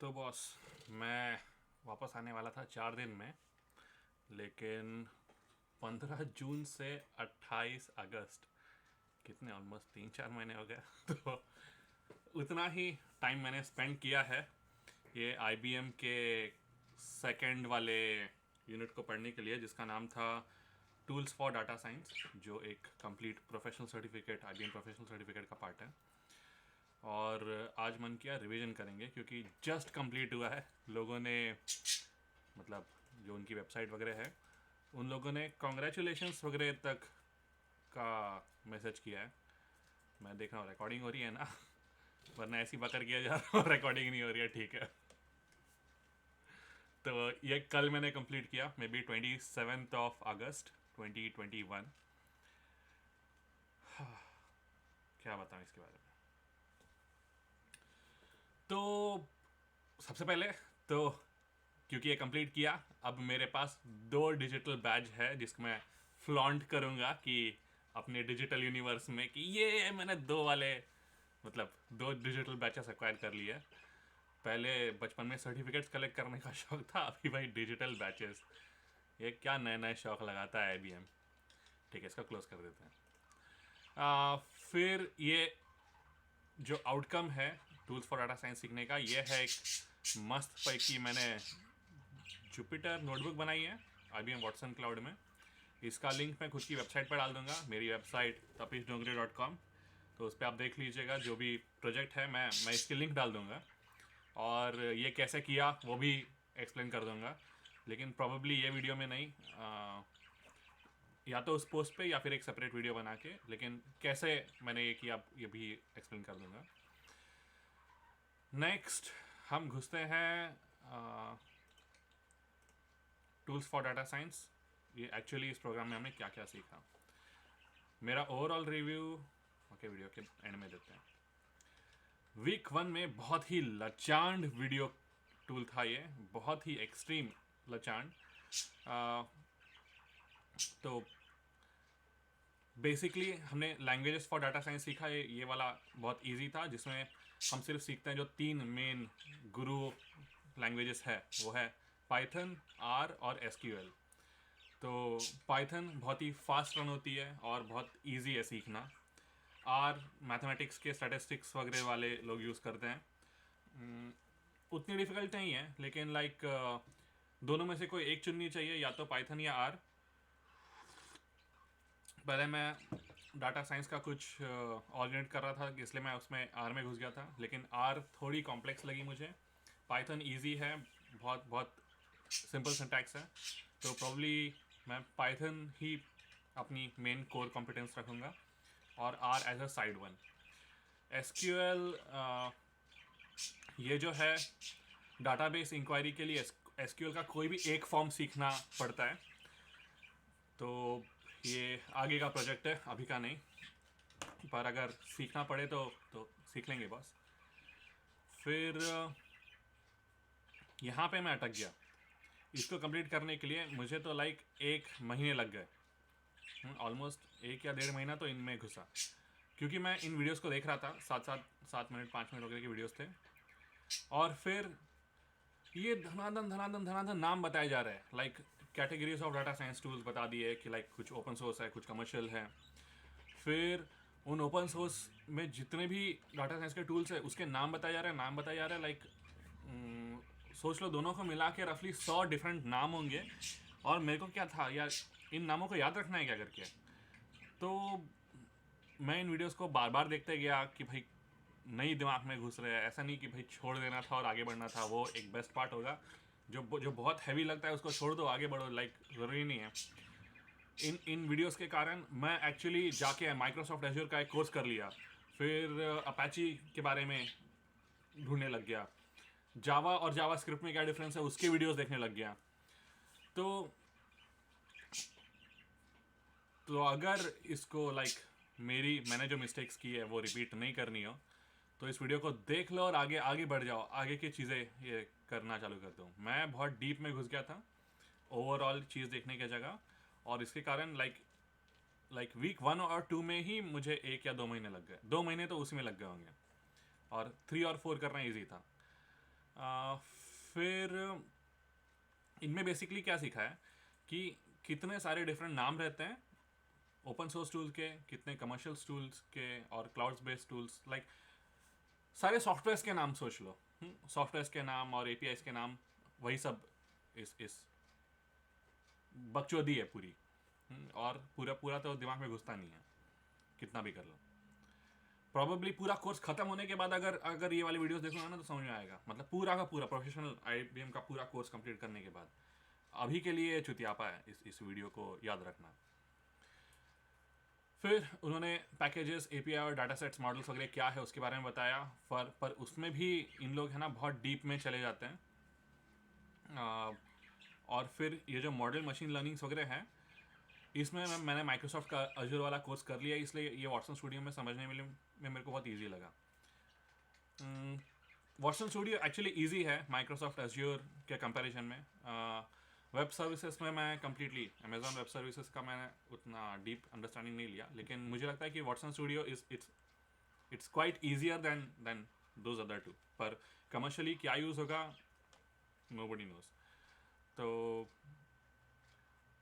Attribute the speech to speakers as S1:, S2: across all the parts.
S1: तो बॉस, मैं वापस आने वाला था 4 दिन में, लेकिन 15 जून से 28 अगस्त, कितने ऑलमोस्ट 3-4 महीने हो गए तो उतना ही टाइम मैंने स्पेंड किया है ये आईबीएम के सेकंड वाले यूनिट को पढ़ने के लिए, जिसका नाम था टूल्स फॉर डाटा साइंस, जो एक complete professional certificate, IBM professional certificate का पार्ट है। और आज मन किया रिवीजन करेंगे, क्योंकि जस्ट कंप्लीट हुआ है। लोगों ने, मतलब जो उनकी वेबसाइट वगैरह है, उन लोगों ने कॉन्ग्रेचुलेशंस वगैरह तक का मैसेज किया है। मैं देख रहा हूँ रिकॉर्डिंग हो रही है ना वरना ऐसी बकर किया जा रहा है रिकॉर्डिंग नहीं हो रही है, ठीक है। तो ये कल मैंने कंप्लीट किया, मे बी 27 अगस्त 2021। क्या बताऊँ इसके बारे में। तो सबसे पहले तो, क्योंकि ये कंप्लीट किया, अब मेरे पास 2 डिजिटल बैज है जिसको मैं फ्लॉन्ट करूंगा कि अपने डिजिटल यूनिवर्स में, कि ये मैंने दो वाले, मतलब 2 डिजिटल बैचेस एक्वायर कर लिए। पहले बचपन में सर्टिफिकेट्स कलेक्ट करने का शौक था, अभी भाई डिजिटल बैचेस, ये क्या नए नए शौक लगाता है आईबीएम। ठीक है, इसका क्लोज कर देते हैं। फिर ये जो आउटकम है टूल्स फॉर डाटा साइंस सीखने का, ये है एक मस्त पैकी मैंने जुपिटर नोटबुक बनाई है आईबीएम वाटसन क्लाउड में। इसका लिंक मैं खुद की वेबसाइट पर डाल दूंगा, मेरी वेबसाइट tapishdongre.com। तो उस पर आप देख लीजिएगा, जो भी प्रोजेक्ट है मैं इसकी लिंक डाल दूंगा, और ये कैसे किया वो भी एक्सप्लेन कर दूंगा। लेकिन प्रॉब्ली ये वीडियो में नहीं, या तो उस पोस्ट पे या फिर एक सेपरेट वीडियो बना के, लेकिन कैसे मैंने ये किया ये भी एक्सप्लेन कर दूंगा। नेक्स्ट हम घुसते हैं टूल्स फॉर डाटा साइंस। ये एक्चुअली इस प्रोग्राम में हमने क्या क्या सीखा, मेरा ओवरऑल रिव्यू ओके वीडियो के एंड में देते हैं। वीक 1 में बहुत ही लचांड वीडियो टूल था ये, बहुत ही एक्सट्रीम लचांड। तो बेसिकली हमने लैंग्वेजेस फॉर डाटा साइंस सीखा। ये वाला बहुत इजी था, जिसमें हम सिर्फ सीखते हैं जो 3 मेन गुरु लैंग्वेजेस है, वो है पाइथन, आर और एसक्यूएल। तो पाइथन बहुत ही फास्ट रन होती है और बहुत इजी है सीखना। आर मैथमेटिक्स के स्टैटिस्टिक्स वगैरह वाले लोग यूज़ करते हैं। उतनी डिफ़िकल्ट नहीं है, लेकिन लाइक दोनों में से कोई एक चुननी चाहिए, या तो पाइथन या आर। पहले मैं डाटा साइंस का कुछ ऑर्गेनाइज कर रहा था, इसलिए मैं उसमें आर में घुस गया था, लेकिन आर थोड़ी कॉम्प्लेक्स लगी मुझे। पाइथन इजी है, बहुत बहुत सिंपल सिंटैक्स है। तो प्रॉब्ली मैं पाइथन ही अपनी मेन कोर कॉम्पिटेंस रखूँगा, और R as a side one. SQL ये जो है डाटाबेस इंक्वायरी के लिए, एसक्यूएल का कोई भी एक फॉर्म सीखना पड़ता है। तो ये आगे का प्रोजेक्ट है, अभी का नहीं, पर अगर सीखना पड़े तो सीख लेंगे बस। फिर यहाँ पे मैं अटक गया। इसको कंप्लीट करने के लिए मुझे तो लाइक 1 महीने लग गए, ऑलमोस्ट 1 या 1.5 महीना तो इनमें घुसा, क्योंकि मैं इन वीडियोस को देख रहा था, 7 मिनट 5 मिनट वगैरह के वीडियोस थे। और फिर ये धनाधन धनाधन धनाधन नाम बताए जा रहे हैं, like categories of data science tools बता दिए कि लाइक कुछ ओपन सोर्स है, कुछ कमर्शियल है। फिर उन ओपन सोर्स में जितने भी डाटा साइंस के टूल्स है उसके नाम बताए जा रहे हैं, नाम बताए जा रहे हैं। लाइक सोच लो, दोनों को मिला के रफली 100 डिफरेंट नाम होंगे, और मेरे को क्या था यार, इन नामों को याद रखना है क्या करके। तो मैं इन वीडियोस को बार बार देखते गया कि भाई नई दिमाग में घुस रहे हैं। ऐसा नहीं कि भाई छोड़ देना था और आगे बढ़ना था, वो एक बेस्ट पार्ट होगा। जो बहुत हैवी लगता है उसको छोड़ दो, आगे बढ़ो, लाइक ज़रूरी नहीं है। इन वीडियोस के कारण मैं एक्चुअली जाके माइक्रोसॉफ्ट एज्योर का एक कोर्स कर लिया, फिर अपाची के बारे में ढूंढने लग गया, जावा और जावा स्क्रिप्ट में क्या डिफरेंस है उसके वीडियोस देखने लग गया। तो अगर इसको लाइक मैंने जो मिस्टेक्स की है वो रिपीट नहीं करनी हो, तो इस वीडियो को देख लो और आगे आगे बढ़ जाओ, आगे की चीज़ें ये करना चालू कर दो। मैं बहुत डीप में घुस गया था ओवरऑल चीज़ देखने की जगह, और इसके कारण लाइक वीक 1 और 2 में ही मुझे 1 या 2 महीने लग गए। 2 महीने तो उसी में लग गए होंगे, और 3 और 4 करना ईजी था। फिर इनमें बेसिकली क्या सीखा है कि कितने सारे डिफरेंट नाम रहते हैं ओपन सोर्स टूल्स के, कितने कमर्शियल टूल्स के और क्लाउड्स बेस्ड टूल्स, लाइक सारे सॉफ्टवेयर्स के नाम सोच लो। सॉफ्टवेयर्स के नाम और एपीआईज के नाम, वही सब इस बकचोदी है पूरी। और पूरा पूरा तो दिमाग में घुसता नहीं है कितना भी कर लो। प्रॉबेबली पूरा कोर्स खत्म होने के बाद अगर अगर ये वाली वीडियोस देखूंगा ना तो समझ में आएगा, मतलब पूरा का पूरा प्रोफेशनल आईबीएम का पूरा कोर्स कंप्लीट करने के बाद। अभी के लिए चुतियापा है, इस वीडियो को याद रखना। फिर उन्होंने पैकेजेस, एपीआई और डाटा सेट्स, मॉडल्स वगैरह क्या है उसके बारे में बताया। पर उसमें भी इन लोग है ना बहुत डीप में चले जाते हैं। और फिर ये जो मॉडल मशीन लर्निंग्स वगैरह हैं, इसमें मैंने माइक्रोसॉफ्ट का अजूर वाला कोर्स कर लिया, इसलिए ये वाटसन स्टूडियो में समझने में मेरे को बहुत ईजी लगा। वाटसन स्टूडियो एक्चुअली ईजी है माइक्रोसॉफ्ट अजूर के कंपैरिजन में। वेब सर्विसेज में मैं कम्प्लीटली अमेजॉन वेब सर्विसेज का मैंने उतना डीप अंडरस्टैंडिंग नहीं लिया, लेकिन मुझे लगता है कि Watson studio it's quite easier than those other two. पर कमर्शियली क्या यूज़ होगा नोबडी नोज। तो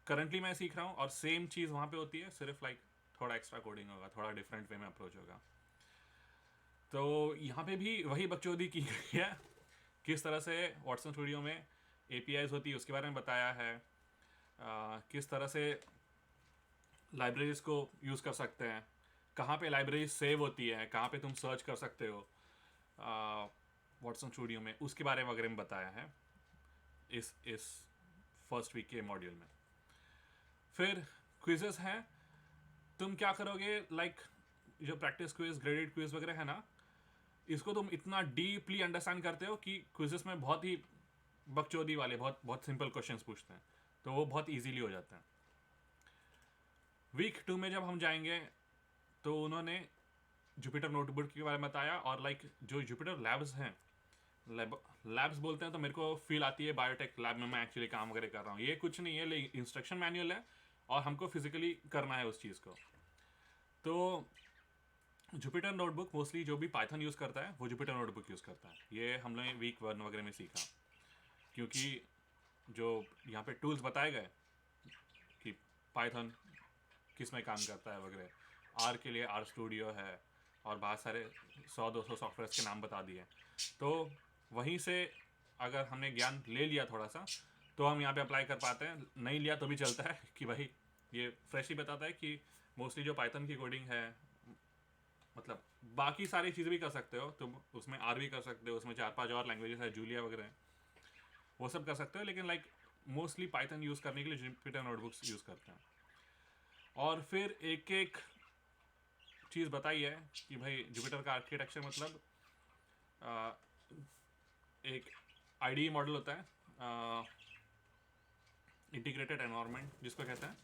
S1: करंटली मैं सीख रहा हूँ और सेम चीज़ वहाँ पे होती है, सिर्फ लाइक थोड़ा एक्स्ट्रा कोडिंग होगा, थोड़ा डिफरेंट वे में अप्रोच होगा। तो यहाँ पे भी वही बकचोदी की गई है, किस तरह से वाटसन स्टूडियो में एपीआईज होती है उसके बारे में बताया है। किस तरह से लाइब्रेरीज को यूज़ कर सकते हैं, कहाँ पे लाइब्रेरी सेव होती है, कहाँ पे तुम सर्च कर सकते हो वाटसन स्टूडियो में, उसके बारे वगैरह में बताया है इस फर्स्ट वीक के मॉड्यूल में। फिर क्विजेस हैं। तुम क्या करोगे, लाइक जो प्रैक्टिस क्विज, ग्रेडेड क्विज वगैरह है ना, इसको तुम इतना डीपली अंडरस्टैंड करते हो कि क्विजेस में बहुत ही बकचोदी वाले बहुत बहुत सिंपल क्वेश्चंस पूछते हैं, तो वो बहुत इजीली हो जाता है। वीक 2 में जब हम जाएंगे तो उन्होंने जुपिटर नोटबुक के बारे में बताया, और लाइक जो जुपिटर लैब्स हैं, लैब्स बोलते हैं तो मेरे को फील आती है बायोटेक लैब में मैं एक्चुअली काम वगैरह कर रहा हूँ। ये कुछ नहीं है, लेकिन इंस्ट्रक्शन मैनुअल है और हमको फिजिकली करना है उस चीज़ को। तो जुपिटर नोटबुक मोस्टली जो भी पाइथन यूज़ करता है वो जुपिटर नोटबुक यूज़ करता है। ये हम लोग वीक 1 वगैरह में सीखा, क्योंकि जो यहाँ पे टूल्स बताए गए कि पाइथन किस में काम करता है वगैरह, आर के लिए आर स्टूडियो है और बहुत सारे 100-200 सॉफ्टवेयर के नाम बता दिए। तो वहीं से अगर हमने ज्ञान ले लिया थोड़ा सा तो हम यहाँ पे अप्लाई कर पाते हैं, नहीं लिया तो भी चलता है कि भाई ये फ्रेश ही बताता है कि मोस्टली जो पाइथन की कोडिंग है, मतलब बाकी सारी चीज़ें भी कर सकते हो तुम, उसमें आर भी कर सकते हो, उसमें 4-5 और लैंग्वेजेस है, जूलिया वगैरह वो सब कर सकते हो, लेकिन लाइक मोस्टली पाइथन यूज़ करने के लिए जुपिटर नोटबुक्स यूज़ करते हैं। और फिर एक एक चीज़ बताई है कि भाई जुपिटर का आर्किटेक्चर मतलब एक आईडी मॉडल होता है, इंटीग्रेटेड एनवायरनमेंट जिसको कहते हैं,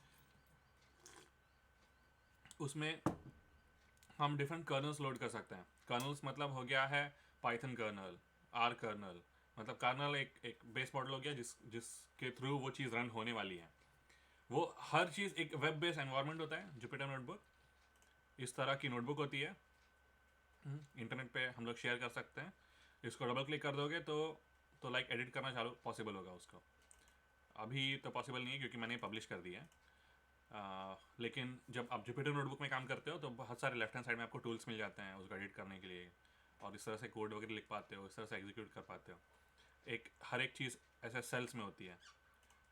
S1: उसमें हम डिफरेंट कर्नल्स लोड कर सकते हैं। कर्नल्स मतलब हो गया है पाइथन कर्नल, आर कर्नल, मतलब कर्नल एक बेस मॉडल हो गया जिसके थ्रू वो चीज़ रन होने वाली है। वो हर चीज़ एक वेब बेस्ड एनवायरनमेंट होता है जुपिटर नोटबुक। इस तरह की नोटबुक होती है, इंटरनेट पे हम लोग शेयर कर सकते हैं। इसको डबल क्लिक कर दोगे तो लाइक एडिट करना चालू पॉसिबल होगा उसको। अभी तो पॉसिबल नहीं है क्योंकि मैंने पब्लिश कर दिया है, लेकिन जब आप जुपिटर नोटबुक में काम करते हो तो बहुत सारे लेफ्ट हैंड साइड में आपको टूल्स मिल जाते हैं उसको एडिट करने के लिए, और इस तरह से कोड वगैरह लिख पाते हो, इस तरह से एग्जीक्यूट कर पाते हो। हर एक चीज़ ऐसे सेल्स में होती है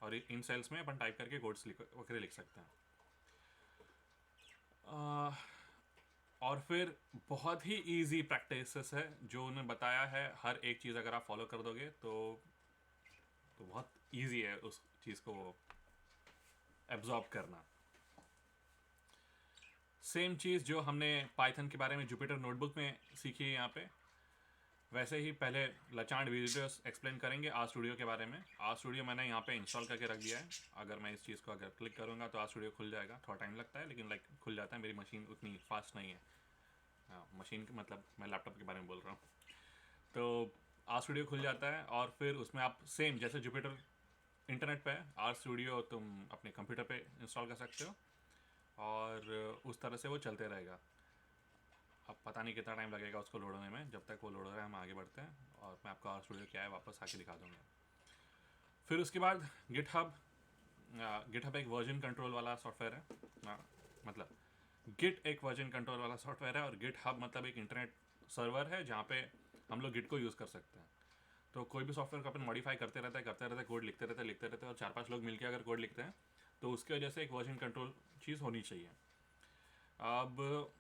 S1: और इन सेल्स में अपन टाइप करके कोड्स वगैरह लिख सकते हैं। और फिर बहुत ही इजी प्रैक्टिसेस है जो उन्होंने बताया है। हर एक चीज़ अगर आप फॉलो कर दोगे तो बहुत इजी है उस चीज़ को एब्जॉर्ब करना। सेम चीज़ जो हमने पाइथन के बारे में जुपिटर नोटबुक में सीखी है यहाँ पे, वैसे ही पहले लचांड वीडियोस एक्सप्लेन करेंगे आर स्टूडियो के बारे में। आर स्टूडियो मैंने यहाँ पे इंस्टॉल करके रख दिया है। अगर मैं इस चीज़ को अगर क्लिक करूँगा तो आर स्टूडियो खुल जाएगा। थोड़ा टाइम लगता है लेकिन लाइक खुल जाता है। मेरी मशीन उतनी फास्ट नहीं है, हाँ मशीन मतलब मैं लैपटॉप के बारे में बोल रहा हूँ। तो आर स्टूडियो खुल जाता है और फिर उसमें आप सेम जैसे जुपिटर इंटरनेट पे आर स्टूडियो तुम अपने कंप्यूटर पे इंस्टॉल कर सकते हो और उस तरह से वो चलते रहेगा। अब पता नहीं कितना टाइम लगेगा उसको लोड होने में। जब तक वो लोड हो रहा है हम आगे बढ़ते हैं और मैं आपको आर स्टूडियो क्या है वापस आके दिखा दूँगा। फिर उसके बाद गिटहब एक वर्जन कंट्रोल वाला सॉफ्टवेयर है। मतलब गिट एक वर्जन कंट्रोल वाला सॉफ्टवेयर है और गिटहब मतलब एक इंटरनेट सर्वर है जहाँ पे हम लोग गिट को यूज़ कर सकते हैं। तो कोई भी सॉफ्टवेयर को अपन मॉडिफाई करते रहते हैं, कोड लिखते रहते हैं और 4-5 लोग मिलकर अगर कोड लिखते हैं तो उसकी वजह से एक वर्जन कंट्रोल चीज़ होनी चाहिए। अब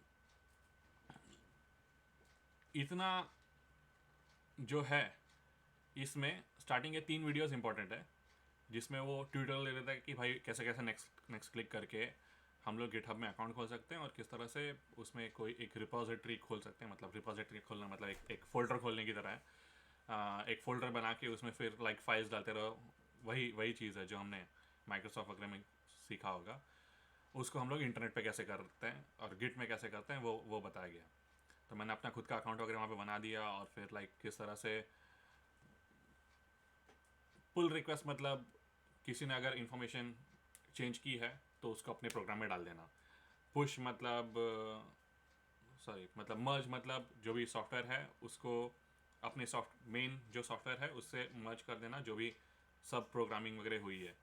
S1: इतना जो है इसमें स्टार्टिंग के 3 वीडियोस इंपॉर्टेंट है जिसमें वो ट्यूटोरियल ले लेता है कि भाई कैसे कैसे नेक्स्ट क्लिक करके हम लोग गिटहब में अकाउंट खोल सकते हैं और किस तरह से उसमें कोई एक रिपोजिटरी खोल सकते हैं। मतलब रिपोजिटरी खोलना मतलब एक फ़ोल्डर खोलने की तरह है। एक फ़ोल्डर बना के उसमें फिर लाइक फाइल्स डालते रहो। वही चीज़ है जो हमने माइक्रोसॉफ्ट वगैरह में सीखा होगा। उसको हम लोग इंटरनेट पे कैसे करते हैं और गिट में कैसे करते हैं वो बताया गया। तो मैंने अपना खुद का अकाउंट वगैरह वहाँ पे बना दिया और फिर लाइक किस तरह से पुल रिक्वेस्ट मतलब किसी ने अगर इंफॉर्मेशन चेंज की है तो उसको अपने प्रोग्राम में डाल देना। पुश मतलब मर्ज मतलब जो भी सॉफ्टवेयर है उसको अपने मेन जो सॉफ्टवेयर है उससे मर्ज कर देना, जो भी सब प्रोग्रामिंग वगैरह हुई है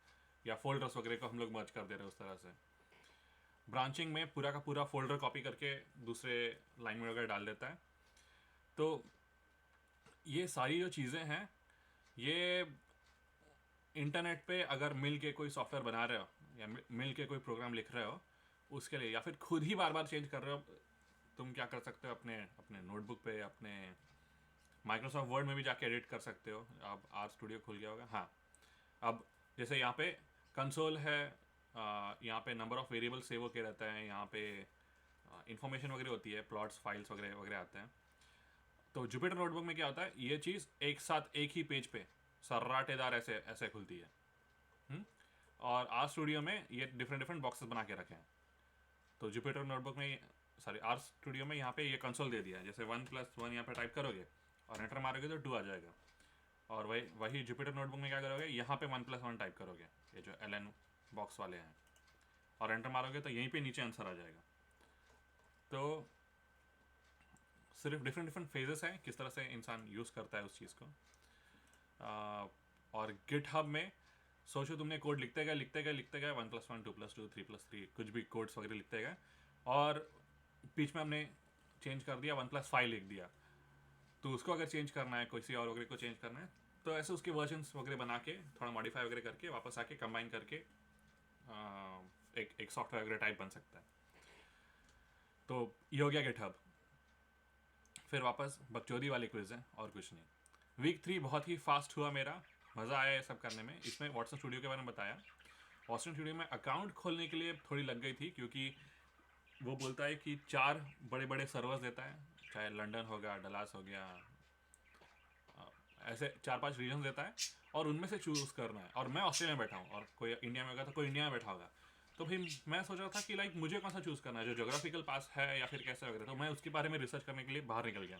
S1: या फोल्डर्स वगैरह को हम लोग मर्ज कर दे रहे हैं उस तरह से। ब्रांचिंग में पूरा का पूरा फोल्डर कॉपी करके दूसरे लाइन में वगैरह डाल देता है। तो ये सारी जो चीज़ें हैं ये इंटरनेट पे अगर मिल के कोई सॉफ्टवेयर बना रहे हो या मिल के कोई प्रोग्राम लिख रहे हो उसके लिए, या फिर खुद ही बार बार चेंज कर रहे हो, तुम क्या कर सकते हो अपने अपने नोटबुक पे अपने माइक्रोसॉफ्ट वर्ड में भी जाके एडिट कर सकते हो। अब आर स्टूडियो खुल गया होगा। हाँ, अब जैसे यहाँ पे कंसोल है, यहाँ पे नंबर ऑफ़ वेरिएबल सेव होके रहता है, यहाँ पे इंफॉर्मेशन वगैरह होती है, प्लॉट्स फाइल्स वगैरह वगैरह आते हैं। तो जुपिटर नोटबुक में क्या होता है, ये चीज़ एक साथ एक ही पेज पे सर्राटेदार ऐसे ऐसे खुलती है। और आर स्टूडियो में ये डिफरेंट डिफरेंट बॉक्सेस बना के रखे हैं। तो जुपिटर नोटबुक में आर स्टूडियो में यहाँ पे ये कंसोल दे दिया है। जैसे 1+1 यहाँ पे टाइप करोगे और एंटर मारोगे तो 2 आ जाएगा। और वही जुपिटर नोटबुक में क्या करोगे, यहाँ पे 1+1 टाइप करोगे, ये जो LN बॉक्स वाले हैं, और एंटर मारोगे तो यहीं पे नीचे आंसर आ जाएगा। तो सिर्फ डिफरेंट डिफरेंट फेजेस हैं किस तरह से इंसान यूज़ करता है उस चीज़ को। और गिटहब में सोचो तुमने कोड लिखते गए 1+1 2+2 3+3 कुछ भी कोड्स वगैरह लिखते गए और बीच में हमने चेंज कर दिया 1+5 लिख दिया। तो उसको अगर चेंज करना है, किसी और वगैरह को चेंज करना है, तो ऐसे उसके वर्जन्स वगैरह बना के थोड़ा मॉडिफाई वगैरह करके वापस आके कंबाइन करके एक सॉफ्टवेयर वगैरह टाइप बन सकता है। तो ये हो गया गिटहब। फिर वापस बकचोदी वाले क्विज हैं और कुछ नहीं। वीक 3 बहुत ही फास्ट हुआ मेरा, मज़ा आया ये सब करने में। इसमें व्हाट्सएप स्टूडियो के बारे में बताया। व्हाट्सएप स्टूडियो में अकाउंट खोलने के लिए थोड़ी लग गई थी क्योंकि वो बोलता है कि 4 बड़े बड़े सर्वर्स देता है, चाहे लंदन होगा, डलास हो गया, ऐसे 4-5 रीजन देता है और उनमें से चूज़ करना है। और मैं ऑस्ट्रेलिया में बैठा हूँ और कोई इंडिया में होगा तो कोई इंडिया में बैठा होगा। तो फिर मैं सोच रहा था कि लाइक मुझे कौन सा चूज़ करना है, जो जोग्राफिकल पास है या फिर कैसे वगैरह। तो मैं उसके बारे में रिसर्च करने के लिए बाहर निकल गया।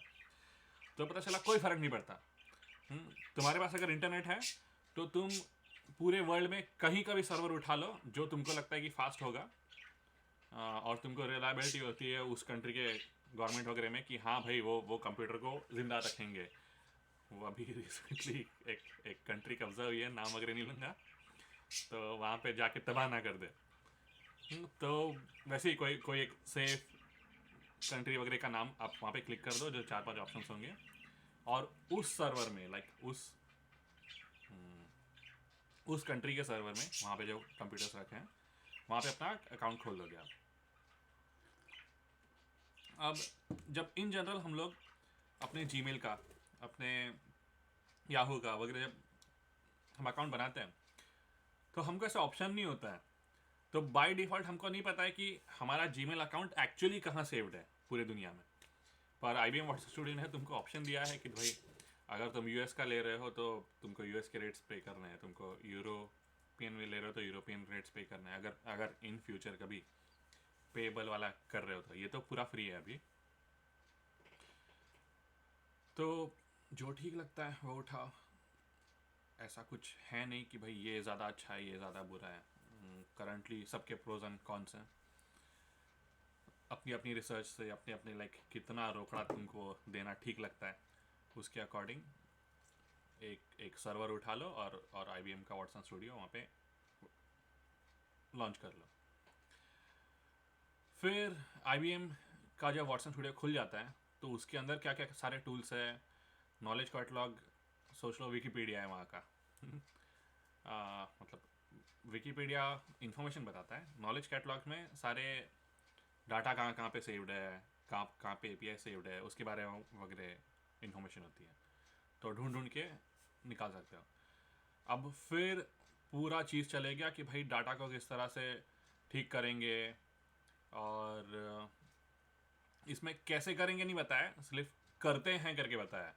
S1: तो पता चला कोई फ़र्क नहीं पड़ता। तुम्हारे पास अगर इंटरनेट है तो तुम पूरे वर्ल्ड में कहीं का भी सर्वर उठा लो जो तुमको लगता है कि फास्ट होगा और तुमको रिलायबिलिटी होती है उस कंट्री के गवर्नमेंट वगैरह में कि हाँ भाई वो कंप्यूटर को ज़िंदा रखेंगे। वो अभी रिसेंटली एक कंट्री कब्जा हुई है, नाम वगैरह नहीं लूँगा, तो वहाँ पे जाके तबाह ना कर दे। तो वैसे ही कोई एक सेफ कंट्री वगैरह का नाम आप वहाँ पे क्लिक कर दो, जो 4-5 ऑप्शंस होंगे, और उस सर्वर में लाइक उस कंट्री के सर्वर में वहाँ पे जो कंप्यूटर्स रखे हैं वहाँ पे अपना अकाउंट खोल दोगे आप। अब जब इन जनरल हम लोग अपने जीमेल का, अपने याहू का वगैरह जब हम अकाउंट बनाते हैं तो हमको ऐसा ऑप्शन नहीं होता है। तो बाय डिफ़ॉल्ट हमको नहीं पता है कि हमारा जीमेल अकाउंट एक्चुअली कहाँ सेव्ड है पूरे दुनिया में। पर IBM व्हाट्सएप स्टूडियो ने तुमको ऑप्शन दिया है कि भाई अगर तुम US का ले रहे हो तो तुमको US के रेट्स पे करने हैं, तुमको यूरोपियन में ले रहे हो तो यूरोपियन रेट्स पे करना है, अगर इन फ्यूचर कभी पेबल वाला कर रहे हो तो। ये तो पूरा फ्री है अभी, तो जो ठीक लगता है वो उठाओ। ऐसा कुछ है नहीं कि भाई ये ज़्यादा अच्छा है ये ज़्यादा बुरा है। करंटली सबके प्रोज एंड कॉन्स हैं। अपनी अपनी रिसर्च से अपने अपने लाइक कितना रोकड़ा तुमको देना ठीक लगता है उसके अकॉर्डिंग एक सर्वर उठा लो और IBM का वाटसन स्टूडियो वहाँ पे लॉन्च कर लो। फिर IBM का जब वाटसन स्टूडियो खुल जाता है तो उसके अंदर क्या क्या सारे टूल्स है, नॉलेज कैटलॉग, सोच लो विकीपीडिया है वहाँ का। मतलब विकीपीडिया इंफॉर्मेशन बताता है, नॉलेज कैटलॉग में सारे डाटा कहाँ कहाँ पे सेव्ड है, कहाँ कहाँ पे API सेव्ड है, उसके बारे में वगैरह इन्फॉर्मेशन होती है, तो ढूंढ ढूंढ के निकाल सकते हो। अब फिर पूरा चीज़ चलेगा कि भाई डाटा को किस तरह से ठीक करेंगे, और इसमें कैसे करेंगे नहीं बताया, सिर्फ करते हैं करके बताया।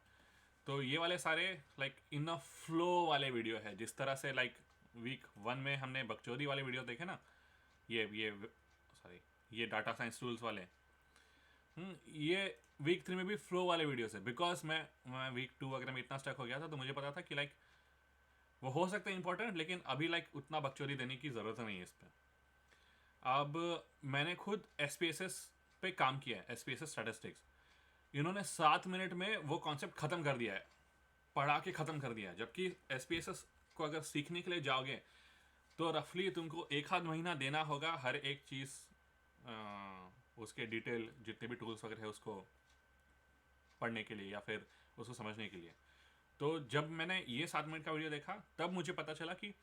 S1: तो ये वाले सारे लाइक इन अ फ्लो वाले वीडियो है, जिस तरह से लाइक वीक 1 में हमने बकचोदी वाले वीडियो देखे ना, ये सॉरी ये डाटा साइंस टूल्स वाले, ये वीक 3 में भी फ्लो वाले वीडियोस है। बिकॉज मैं वीक 2 वगैरह में इतना स्टक हो गया था, तो मुझे पता था कि लाइक वो हो सकता है इंपॉर्टेंट, लेकिन अभी लाइक उतना बकचोदी देने की ज़रूरत नहीं है इस पर। अब मैंने खुद SPSS पे काम किया है, SPSS स्टैटिस्टिक्स। इन्होंने 7 मिनट में वो कॉन्सेप्ट ख़त्म कर दिया है, पढ़ा के ख़त्म कर दिया है। जबकि SPSS को अगर सीखने के लिए जाओगे तो रफली तुमको 1 आध महीना देना होगा हर एक चीज़, उसके डिटेल जितने भी टूल्स वगैरह है उसको पढ़ने के लिए या फिर उसको समझने के लिए। तो जब मैंने ये 7 मिनट का वीडियो देखा तब मुझे पता चला कि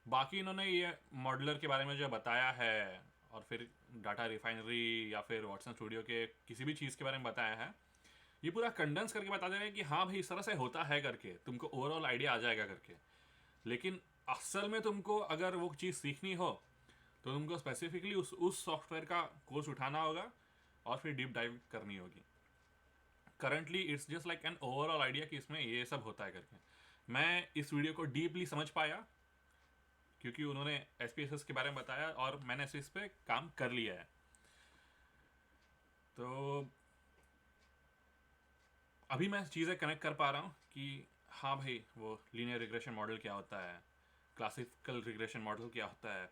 S1: बाकी इन्होंने ये मॉडलर के बारे में जो बताया है, और फिर डाटा रिफाइनरी या फिर वाटसन स्टूडियो के किसी भी चीज़ के बारे में बताया है, ये पूरा कंडेंस करके बता दे रहे हैं कि हाँ भाई इस तरह से होता है करके, तुमको ओवरऑल आइडिया आ जाएगा करके। लेकिन असल में तुमको अगर वो चीज़ सीखनी हो तो तुमको स्पेसिफिकली उस सॉफ्टवेयर का कोर्स उठाना होगा और फिर डीप डाइव करनी होगी। Currently it's just like an overall idea कि इसमें ये सब होता है करके। मैं इस वीडियो को डीपली समझ पाया क्योंकि उन्होंने SPSS के बारे में बताया और मैंने इस पे काम कर लिया है। तो अभी मैं चीज़ें कनेक्ट कर पा रहा हूँ कि हाँ भाई वो लीनियर रिग्रेशन मॉडल क्या होता है, क्लासिकल रिग्रेशन मॉडल क्या होता है।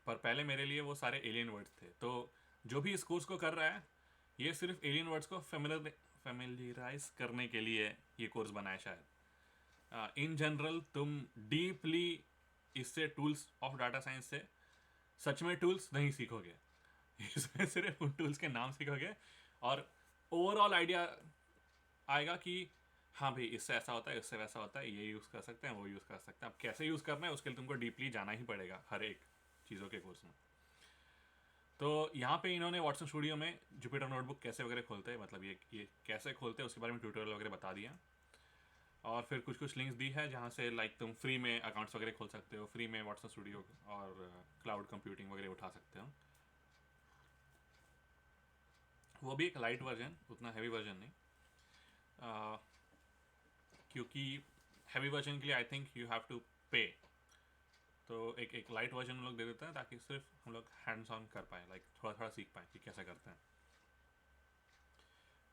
S1: पर पहले मेरे लिए वो सारे एलियन वर्ड्स थे। तो जो भी इस कोर्स को कर रहा है, ये सिर्फ एलियन वर्ड्स को फेमिलियराइज करने के लिए ये कोर्स बनाया शायद। इन जनरल तुम डीपली इससे टूल्स ऑफ डाटा साइंस से सच में टूल्स नहीं सीखोगे। इसमें सिर्फ उन टूल्स के नाम सीखोगे और ओवरऑल आइडिया आएगा कि हाँ भाई इससे ऐसा होता है, इससे वैसा होता है, ये यूज़ कर सकते हैं, वो यूज़ कर सकते हैं। अब कैसे यूज़ करना है उसके लिए तुमको डीपली जाना ही पड़ेगा हर एक चीज़ों के कोर्स में। तो यहाँ पे इन्होंने वाटसन स्टूडियो में जुपिटर नोटबुक कैसे वगैरह खोलते हैं, मतलब ये कैसे खोलते हैं उसके बारे में ट्यूटोरियल वगैरह बता दिया। और फिर कुछ कुछ लिंक्स दी है जहाँ से लाइक तुम फ्री में अकाउंट्स वगैरह खोल सकते हो, फ्री में वाटसन स्टूडियो और क्लाउड कंप्यूटिंग वगैरह उठा सकते हो। वो भी एक लाइट वर्जन, उतना हैवी वर्जन नहीं, क्योंकि हैवी वर्जन के लिए I think you have to pay. तो एक लाइट वर्जन हम लोग दे देते हैं ताकि सिर्फ हम लोग हैंड्स ऑन कर पाएँ, लाइक थोड़ा थोड़ा सीख पाएँ कि कैसे करते हैं।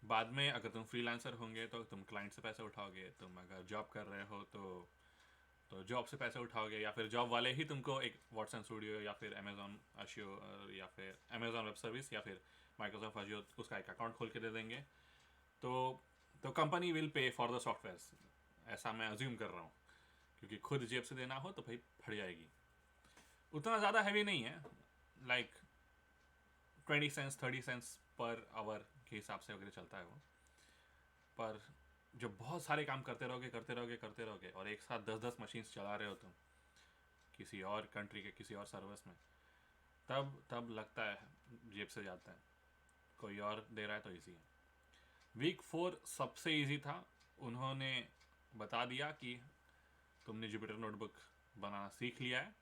S1: बाद में अगर तुम फ्रीलांसर होंगे तो तुम क्लाइंट से पैसे उठाओगे, तुम अगर जॉब कर रहे हो तो जॉब से पैसे उठाओगे, या फिर जॉब वाले ही तुमको एक वाटसन स्टूडियो या फिर अमेजोन अशियो या फिर अमेजोन वेब सर्विस या फिर माइक्रोसॉफ्ट अशियो उसका एक अकाउंट खोल के दे देंगे। तो company will pay for the softwares, ऐसा मैं अज्यूम कर रहा हूँ, क्योंकि खुद जेब से देना हो तो भाई फट जाएगी। उतना ज़्यादा हैवी नहीं है, like 20 cents 30 cents per hour के हिसाब से वगैरह चलता है वो। पर जब बहुत सारे काम करते रहोगे और एक साथ 10-10 मशीन्स चला रहे हो तुम किसी और कंट्री के किसी और सर्विस में, तब लगता है जेब से जाता है। कोई और दे रहा है तो ईजी है। वीक 4 सबसे ईजी था। उन्होंने बता दिया कि तुमने जुपिटर नोटबुक बनाना सीख लिया है,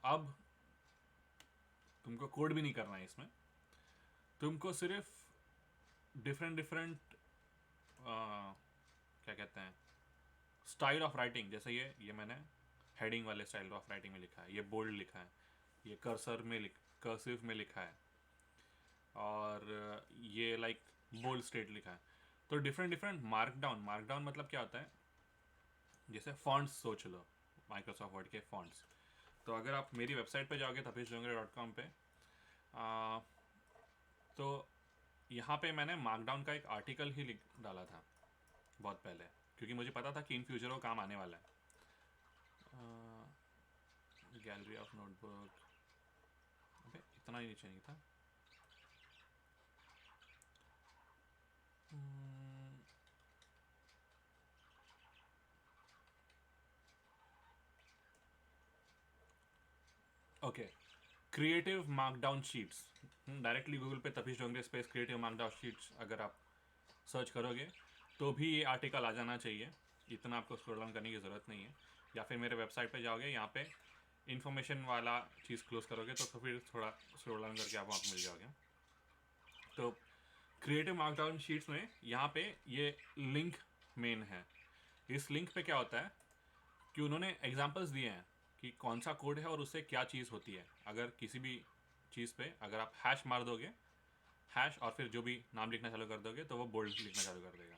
S1: अब तुमको कोड भी नहीं करना है इसमें, तुमको सिर्फ डिफरेंट क्या कहते हैं स्टाइल ऑफ राइटिंग, जैसे ये मैंने हेडिंग वाले स्टाइल ऑफ राइटिंग में लिखा है, ये बोल्ड लिखा है, ये कर्सिव में लिखा है, और ये लाइक बोल्ड स्टेट लिखा है। तो डिफरेंट मार्कडाउन मतलब क्या होता है, जैसे फॉन्ट्स सोच लो, माइक्रोसॉफ्ट वर्ड के फॉन्ट्स। तो अगर आप मेरी वेबसाइट पे जाओगे tapishjongre.com पे, तो यहाँ पे मैंने मार्कडाउन का एक आर्टिकल ही लिख डाला था बहुत पहले, क्योंकि मुझे पता था कि इन फ्यूचर वो काम आने वाला है। गैलरी ऑफ नोटबुक, अबे इतना ही नीचे नहीं था। Okay, creative markdown sheets, directly Google पे Tapish Dongre space creative markdown sheets अगर आप सर्च करोगे तो भी ये आर्टिकल आ जाना चाहिए, इतना आपको स्क्रॉल डाउन करने की ज़रूरत नहीं है। या फिर मेरे वेबसाइट पे जाओगे, यहाँ पे इन्फॉर्मेशन वाला चीज़ क्लोज करोगे तो फिर थोड़ा स्क्रॉल डाउन करके आप वहाँ पर मिल जाओगे। तो क्रिएटिव मार्कडाउन शीट्स में यहाँ पे ये लिंक मेन है। इस लिंक पे क्या होता है कि उन्होंने एग्जांपल्स दिए हैं कि कौन सा कोड है और उससे क्या चीज़ होती है। अगर किसी भी चीज़ पे अगर आप हैश मार दोगे, हैश और फिर जो भी नाम लिखना चालू कर दोगे तो वो बोल्ड लिखना चालू कर देगा।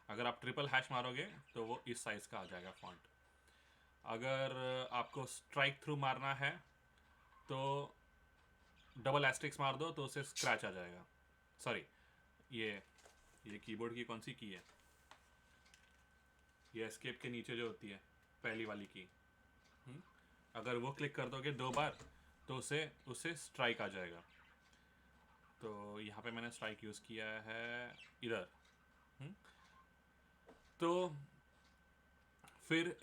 S1: अगर आप ट्रिपल हैश मारोगे तो वो इस साइज़ का आ जाएगा फॉन्ट। अगर आपको स्ट्राइक थ्रू मारना है तो डबल एस्ट्रिक्स मार दो तो उससे स्क्रैच आ जाएगा। सॉरी, ये कीबोर्ड की कौन सी की है, ये एस्केप के नीचे जो होती है पहली वाली की, अगर वो क्लिक कर दोगे 2 बार तो उससे स्ट्राइक आ जाएगा। तो यहाँ पे मैंने स्ट्राइक यूज़ किया है इधर। तो फिर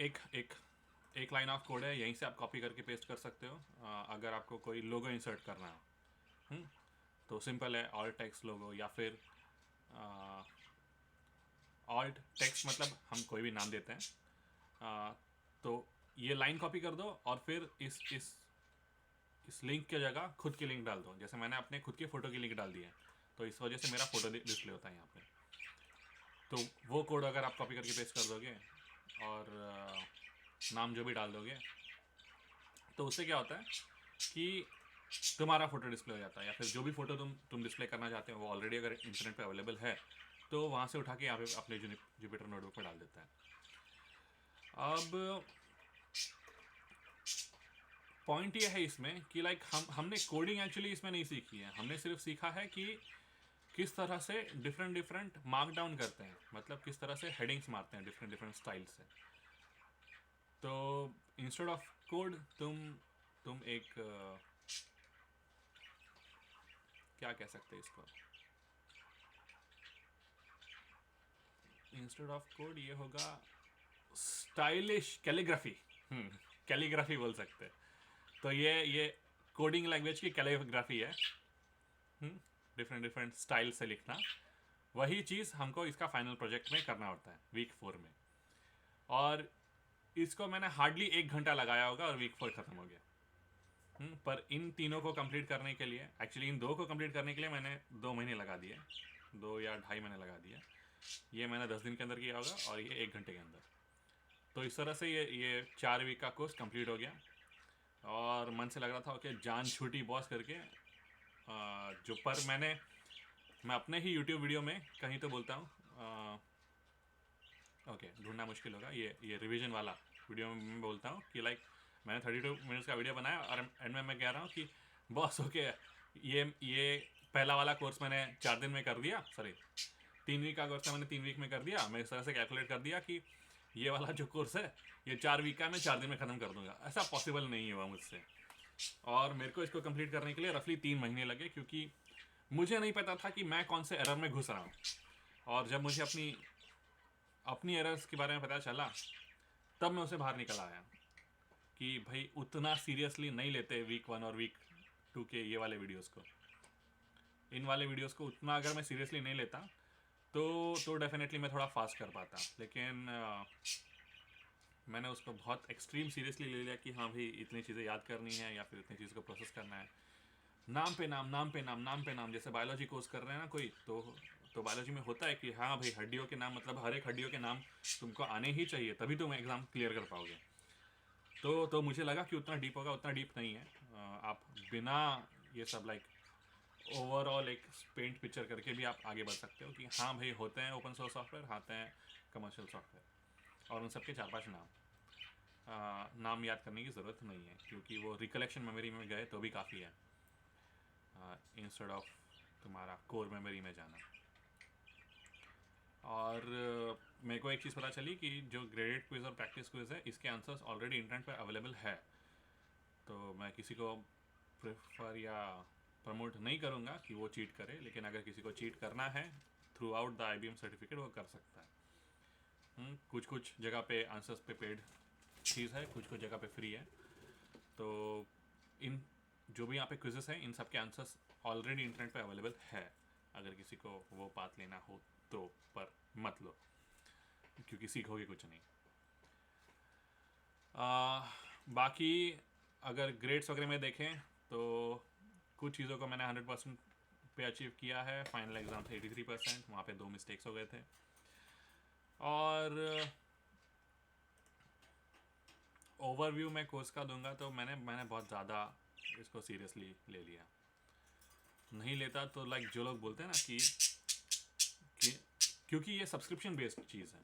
S1: एक लाइन ऑफ कोड है, यहीं से आप कॉपी करके पेस्ट कर सकते हो। अगर आपको कोई लोगो इंसर्ट करना है तो सिंपल है, ऑल्ट टेक्स्ट लोगो या फिर ऑल्ट टेक्स्ट मतलब हम कोई भी नाम देते हैं। तो ये लाइन कॉपी कर दो और फिर इस लिंक की जगह खुद की लिंक डाल दो। जैसे मैंने अपने खुद की फ़ोटो की लिंक डाल दी है तो इस वजह से मेरा फ़ोटो डिस्प्ले होता है यहाँ पे। तो वो कोड अगर आप कॉपी करके पेस्ट कर दोगे और नाम जो भी डाल दोगे तो उससे क्या होता है कि तुम्हारा फ़ोटो डिस्प्ले हो जाता है, या फिर जो भी फ़ोटो तुम डिस्प्ले करना चाहते हो वो ऑलरेडी अगर इंटरनेट पे अवेलेबल है तो वहाँ से उठा के यहाँ पे अपने जुपिटर नोटबुक में डाल देता है। अब पॉइंट ये है इसमें कि लाइक हमने कोडिंग एक्चुअली इसमें नहीं सीखी है, हमने सिर्फ सीखा है कि किस तरह से डिफरेंट मार्क डाउन करते हैं, मतलब किस तरह से हेडिंग्स मारते हैं डिफरेंट स्टाइल से। तो इंस्टेड ऑफ कोड तुम एक क्या कह सकते हैं इसको, इंस्टेड ऑफ कोड ये होगा स्टाइलिश कैलीग्राफी, कैलीग्राफी बोल सकते हैं। तो ये कोडिंग लैंग्वेज की कैलीग्राफी है, डिफरेंट स्टाइल से लिखना। वही चीज़ हमको इसका फाइनल प्रोजेक्ट में करना होता है वीक 4 में, और इसको मैंने हार्डली 1 घंटा लगाया होगा और वीक 4 ख़त्म हो गया। पर इन तीनों को कंप्लीट करने के लिए, एक्चुअली इन 2 को कंप्लीट करने के लिए मैंने 2 महीने लगा दिए, 2 या 2.5 महीने लगा दिए। ये मैंने 10 दिन के अंदर किया होगा और ये 1 घंटे के अंदर। तो इस तरह से ये 4 वीक का कोर्स कंप्लीट हो गया और मन से लग रहा था कि जान छूटी बॉस करके। जो पर मैं अपने ही यूट्यूब वीडियो में कहीं तो बोलता हूँ, ओके ढूंढना मुश्किल होगा, ये रिवीजन वाला वीडियो में मैं बोलता हूँ कि लाइक मैंने 32 मिनट्स का वीडियो बनाया और एंड में मैं कह रहा हूँ कि बॉस ओके ये पहला वाला कोर्स मैंने 4 दिन में कर दिया, सॉरी 3 वीक का कोर्स था मैंने 3 वीक में कर दिया। मैं इस तरह से कैलकुलेट कर दिया कि ये वाला जो कोर्स है ये 4 वीक का मैं 4 दिन में ख़त्म कर दूंगा। ऐसा पॉसिबल नहीं हुआ मुझसे, और मेरे को इसको कंप्लीट करने के लिए रफली 3 महीने लगे, क्योंकि मुझे नहीं पता था कि मैं कौन से एरर में घुस रहा हूँ। और जब मुझे अपनी एरर्स के बारे में पता चला तब मैं उसे बाहर निकल आया कि भाई उतना सीरियसली नहीं लेते वीक 1 और वीक 2 के ये वाले वीडियोस को। इन वाले वीडियोस को उतना अगर मैं सीरियसली नहीं लेता तो डेफिनेटली मैं थोड़ा फास्ट कर पाता, लेकिन मैंने उसको बहुत एक्सट्रीम सीरियसली ले लिया कि हाँ भाई इतनी चीज़ें याद करनी है या फिर इतनी चीज़ को प्रोसेस करना है। नाम पे नाम, जैसे बायोलॉजी कोर्स कर रहे हैं ना कोई, तो बायोलॉजी में होता है कि हाँ भाई हड्डियों के नाम, मतलब हर एक हड्डियों के नाम तुमको आने ही चाहिए तभी तुम एग्ज़ाम क्लियर कर पाओगे। तो मुझे लगा कि उतना डीप होगा, उतना डीप नहीं है। आप बिना ये सब लाइक ओवरऑल एक पेंट पिक्चर करके भी आप आगे बढ़ सकते हो कि हाँ भाई होते हैं ओपन सोर्स सॉफ्टवेयर, आते हैं कमर्शियल सॉफ्टवेयर, और उन सब के 4-5 नाम याद करने की ज़रूरत नहीं है, क्योंकि वो रिकलेक्शन मेमोरी में गए तो भी काफ़ी है। इंस्टेड ऑफ तुम्हारा कोर मेमोरी में जाना। और मेरे को एक चीज़ पता चली कि जो ग्रेडेड क्विज और प्रैक्टिस क्विज है इसके आंसर्स ऑलरेडी इंटरनेट पर अवेलेबल है, तो मैं किसी को प्रेफर या प्रमोट नहीं करूँगा कि वो चीट करे, लेकिन अगर किसी को चीट करना है through out the IBM certificate वो कर सकता है। कुछ कुछ जगह पे आंसर्स पे पेड चीज़ है, कुछ कुछ जगह पे फ्री है। तो इन जो भी यहाँ पे क्विजेस हैं इन सब के आंसर्स ऑलरेडी इंटरनेट पे अवेलेबल है, अगर किसी को वो पाथ लेना हो तो, पर मत लो क्योंकि सीखोगे कुछ नहीं। बाकी अगर ग्रेड्स वगैरह में देखें तो कुछ चीज़ों को मैंने 100% पे अचीव किया है। फाइनल एग्ज़ाम थे 83%, वहाँ पे 2 मिस्टेक्स हो गए थे। और ओवरव्यू मैं कोर्स का दूंगा तो मैंने बहुत ज़्यादा इसको सीरियसली ले लिया। नहीं लेता तो लाइक जो लोग बोलते हैं ना कि क्योंकि ये सब्सक्रिप्शन बेस्ड चीज़ है,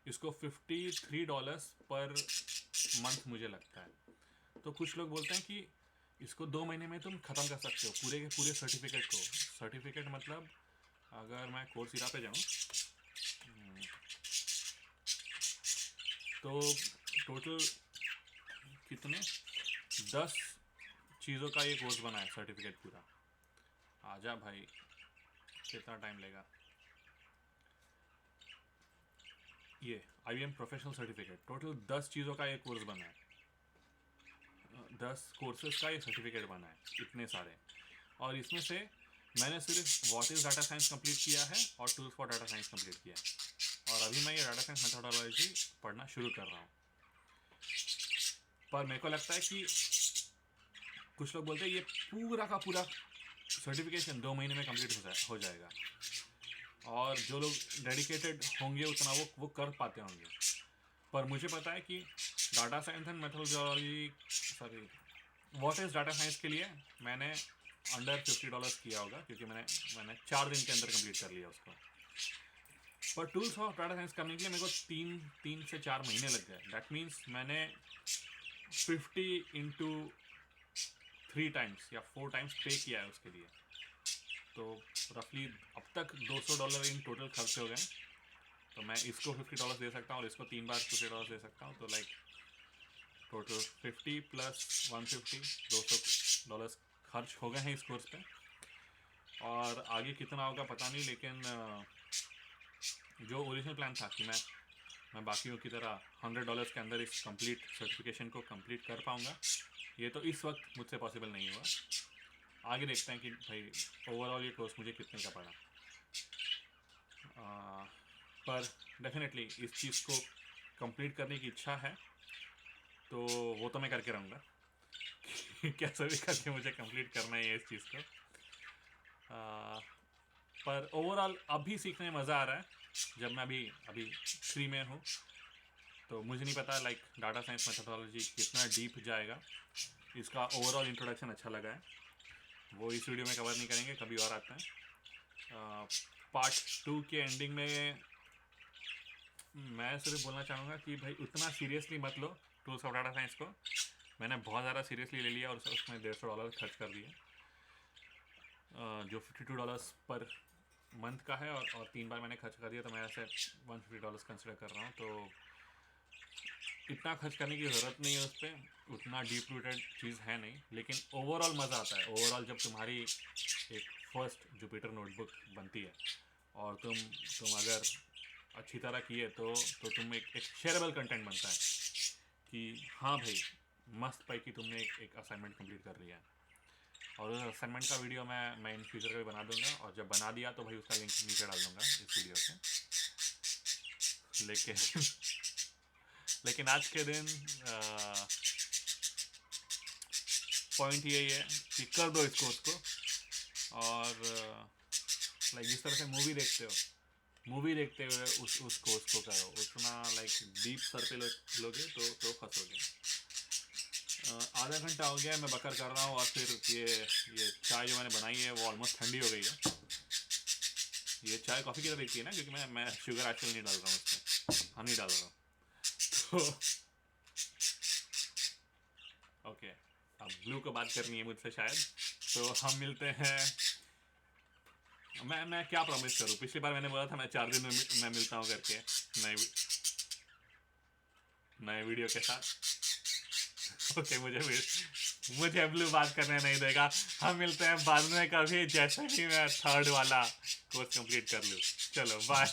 S1: इसको $53 पर मंथ मुझे लगता है। तो कुछ लोग बोलते हैं कि इसको 2 महीने में तुम ख़त्म कर सकते हो पूरे के पूरे सर्टिफिकेट को। सर्टिफिकेट मतलब अगर मैं कोर्स इरा पे जाऊँ तो टोटल कितने 10 चीज़ों का ये कोर्स बना है सर्टिफिकेट पूरा। आजा भाई, कितना टाइम लेगा। ये IBM प्रोफेशनल सर्टिफिकेट टोटल 10 चीज़ों का ये कोर्स बना है, 10 कोर्सेज का ये सर्टिफिकेट बना है, इतने सारे। और इसमें से मैंने सिर्फ what is data science complete किया है और tools for data science complete किया है, और अभी मैं ये डाटा साइंस मेथोडोलॉजी पढ़ना शुरू कर रहा हूँ। पर मेरे को लगता है कि कुछ लोग बोलते हैं ये पूरा का पूरा सर्टिफिकेशन 2 महीने में कंप्लीट हो जाएगा, और जो लोग डेडिकेटेड होंगे उतना वो कर पाते होंगे। पर मुझे पता है कि data science and methodology what is data science के लिए मैंने अंडर $50 किया होगा, क्योंकि मैंने 4 दिन के अंदर कंप्लीट कर लिया उसको। पर टूल्स ऑफ डाटा साइंस करने के लिए मेरे को 3 से 4 महीने लग गए। दैट मीन्स मैंने 50 into 3 टाइम्स या 4 टाइम्स पे किया है उसके लिए। तो रफली अब तक $200 इन टोटल खर्च हो गए। तो मैं इसको $50 दे सकता हूँ और इसको 3 बार $50 दे सकता हूँ, तो लाइक टोटल 50 + 150 $200 खर्च हो गए हैं इस कोर्स पे। और आगे कितना होगा पता नहीं, लेकिन जो ओरिजिनल प्लान था कि मैं बाकियों की तरह $100 के अंदर इस कंप्लीट सर्टिफिकेशन को कंप्लीट कर पाऊँगा, ये तो इस वक्त मुझसे पॉसिबल नहीं हुआ। आगे देखते हैं कि भाई ओवरऑल ये कोर्स मुझे कितने का पड़ा। पर डेफिनेटली इस चीज़ को कंप्लीट करने की इच्छा है, तो वो तो मैं करके रहूँगा कैसे भी करके मुझे कंप्लीट करना है इस चीज़ को। पर ओवरऑल अभी सीखने में मज़ा आ रहा है, जब मैं अभी फ्री में हूँ। तो मुझे नहीं पता लाइक डाटा साइंस मेथोडोलॉजी कितना डीप जाएगा। इसका ओवरऑल इंट्रोडक्शन अच्छा लगा है, वो इस वीडियो में कवर नहीं करेंगे, कभी और आते हैं। पार्ट 2 के एंडिंग में मैं सिर्फ बोलना चाहूँगा कि भाई उतना सीरियसली मत लो टूल्स ऑफ डाटा साइंस को। मैंने बहुत ज़्यादा सीरियसली ले लिया और उसमें $150 खर्च कर दिए, जो $52 पर मंथ का है, और 3 बार मैंने खर्च कर दिया, तो मैं ऐसे $150 कंसिडर कर रहा हूँ। तो इतना खर्च करने की ज़रूरत नहीं है उस पर, उतना डीप रूटेड चीज़ है नहीं, लेकिन ओवरऑल मज़ा आता है। ओवरऑल जब तुम्हारी एक फर्स्ट जुपिटर नोटबुक बनती है और तुम अगर अच्छी तरह किए तो तुम एक शेयरेबल कंटेंट बनता है कि हाँ भाई मस्त पैकी तुमने एक असाइनमेंट कंप्लीट कर लिया है। और उस असाइनमेंट का वीडियो मैं इन फ्यूचर का भी बना दूंगा, और जब बना दिया तो भाई उसका लिंक नीचे डाल दूंगा इस वीडियो से। लेकिन आज के दिन पॉइंट यही है कि कर दो इस कोर्स को, और लाइक जिस तरह से मूवी देखते हुए उस कोर्स को करो। उतना लाइक डीप सर पे लोगे तो फंसोगे। आधा घंटा हो गया मैं बकर कर रहा हूँ, और फिर ये चाय जो मैंने बनाई है वो ऑलमोस्ट ठंडी हो गई है। ये चाय कॉफ़ी की तरह दिखती है ना, क्योंकि मैं शुगर एक्चुअली नहीं डाल रहा हूँ उसमें, हनी डाल रहा हूँ। तो ओके, अब ब्लू को बात करनी है मुझसे शायद, तो हम मिलते हैं मैं क्या प्रॉमिस करूँ? पिछली बार मैंने बोला था मैं 4 दिन में मैं मिलता हूँ करके नए वीडियो के साथ। ओके, मुझे ब्लू बात करने नहीं देगा। हम मिलते हैं बाद में कभी, जैसे कि मैं 3rd वाला कोर्स कंप्लीट कर लूँ। चलो बाय।